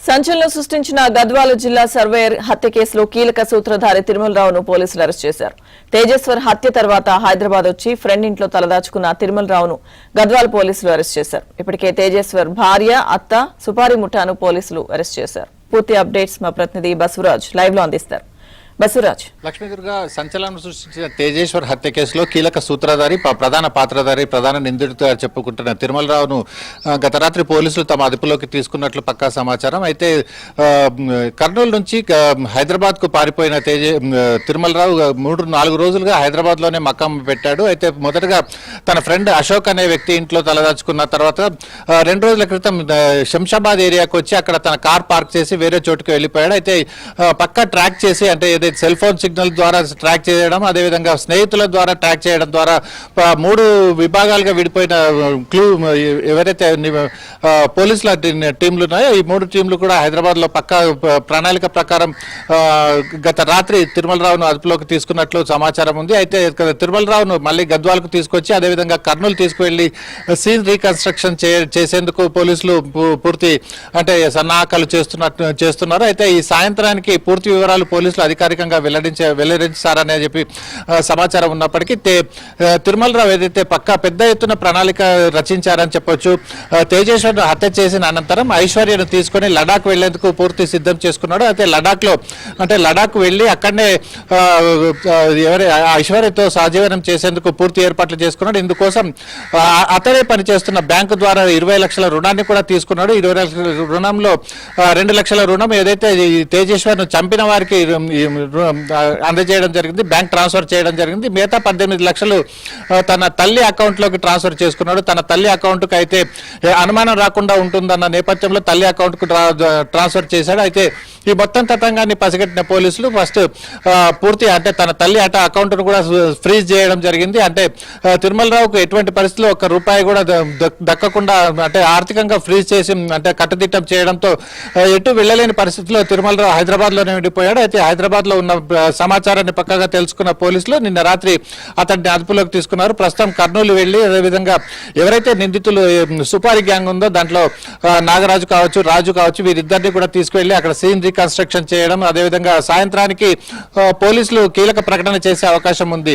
సంచలనం సృష్టించిన గద్వాల జిల్లా సర్వేయర్ హత్య కేసులో కీలక సూత్రధారి తిరుమలరావును పోలీసులు అరెస్ట్ చేశారు. తేజేశ్వర్ హత్య తర్వాత హైదరాబాద్ వచ్చి ఫ్రెండ్ ఇంట్లో తలదాచుకున్న తిరుమలరావును గద్వాల పోలీసులు అరెస్ట్ చేశారు. ఇప్పటికే తేజేశ్వర్ భార్య, అత్త, సుపారి ముఠాను పోలీసులు అరెస్ట్ చేశారు. పూర్తి అప్డేట్స్ మా ప్రతినిధి బసవరాజ్ లైవ్ లో అందిస్తారు. బసవరాజ్, లక్ష్మీదుర్గ సంచలనం సృష్టించిన తేజేశ్వర్ హత్య కేసులో కీలక సూత్రధారి, ప్రధాన పాత్రధారి, ప్రధాన నిందితుడిగా చెప్పుకుంటున్న తిరుమలరావును గత రాత్రి పోలీసులు తమ అదుపులోకి తీసుకున్నట్లు పక్కా సమాచారం. అయితే కర్నూలు నుంచి హైదరాబాద్ కు పారిపోయిన తిరుమలరావు 3-4 రోజులుగా హైదరాబాద్ లోనే మకాం పెట్టాడు. అయితే మొదటగా తన ఫ్రెండ్ అశోక్ అనే వ్యక్తి ఇంట్లో తలదాచుకున్న తర్వాత 2 రోజుల క్రితం శంషాబాద్ ఏరియాకు వచ్చి అక్కడ తన కార్ పార్క్ చేసి వేరే చోటుకి వెళ్ళిపోయాడు. అయితే పక్కా ట్రాక్ చేసి, అంటే సెల్ ఫోన్ సిగ్నల్ ద్వారా ట్రాక్ చేయడం, అదేవిధంగా స్నేహితుల ద్వారా ట్రాక్ చేయడం ద్వారా 3 విభాగాలుగా విడిపోయిన క్లూ ఎవరైతే పోలీసుల టీంలు ఉన్నాయో ఈ 3 టీంలు కూడా హైదరాబాద్ లో పక్కా ప్రణాళిక ప్రకారం గత రాత్రి తిరుమలరావును అదుపులోకి తీసుకున్నట్లు సమాచారం ఉంది. అయితే తిరుమలరావును మళ్ళీ గద్వాలకు తీసుకొచ్చి అదేవిధంగా కర్నూలు తీసుకువెళ్లి సీన్ రీకన్స్ట్రక్షన్ చేసేందుకు పోలీసులు పూర్తి అంటే సన్నాహకాలు చేస్తున్నారు. అయితే ఈ సాయంత్రానికి పూర్తి వివరాలు పోలీసులు అధికారికంగా వెల్లడించారని చెప్పి సమాచారం ఉన్నప్పటికీ తిరుమలరావు ఏదైతే పక్కా పెద్ద ఎత్తున ప్రణాళిక రచించారని చెప్పొచ్చు. తేజేశ్వర్ హత్య చేసిన అనంతరం ఐశ్వర్యను తీసుకుని లడాక్ వెళ్లేందుకు పూర్తి సిద్ధం చేసుకున్నాడు. అయితే లడాక్ వెళ్లి అక్కడనే ఐశ్వర్యతో సహజీవనం చేసేందుకు పూర్తి ఏర్పాట్లు చేసుకున్నాడు. ఇందుకోసం అతడే పనిచేస్తున్న బ్యాంకు ద్వారా 20 లక్షల రుణాన్ని కూడా తీసుకున్నాడు. 20 లక్షల రుణంలో 2 లక్షల రుణం ఏదైతే తేజేశ్వర్ ను చంపిన వారికి అందజేయడం జరిగింది, బ్యాంక్ ట్రాన్స్ఫర్ చేయడం జరిగింది. మిగతా 18 లక్షలు తన తల్లి అకౌంట్ లోకి ట్రాన్స్ఫర్ చేసుకున్నాడు. తన తల్లి అకౌంట్ కు అయితే అనుమానం రాకుండా ఉంటుందన్న నేపథ్యంలో తల్లి అకౌంట్ కు ట్రాన్స్ఫర్ చేశాడు. అయితే ఈ మొత్తం తతంగాన్ని పసిగట్టిన పోలీసులు ఫస్ట్ పూర్తి అంటే తన తల్లి అకౌంట్ ను కూడా ఫ్రీజ్ చేయడం జరిగింది. అంటే తిరుమలరావుకు ఎటువంటి పరిస్థితుల్లో ₹1 కూడా దక్కకుండా అంటే ఆర్థికంగా ఫ్రీజ్ చేసి అంటే కట్టుదిట్టం చేయడంతో ఎటు వెళ్లలేని పరిస్థితిలో తిరుమలరావు హైదరాబాద్ లోనే ఉండిపోయాడు. అయితే హైదరాబాద్ లో ఉన్న సమాచారాన్ని పక్కగా తెలుసుకున్న పోలీసులు నిన్న రాత్రి అతన్ని అదుపులోకి తీసుకున్నారు. ప్రస్తుతం కర్నూలు వెళ్లి అదేవిధంగా ఎవరైతే నిందితులు సుపారి గ్యాంగ్ ఉందో దాంట్లో నాగరాజు కావచ్చు, రాజు కావచ్చు, వీరిద్దరిని కూడా తీసుకువెళ్లి అక్కడ సీన్ రీకన్స్ట్రక్షన్ చేయడం, అదేవిధంగా సాయంత్రానికి పోలీసులు కీలక ప్రకటన చేసే అవకాశం ఉంది.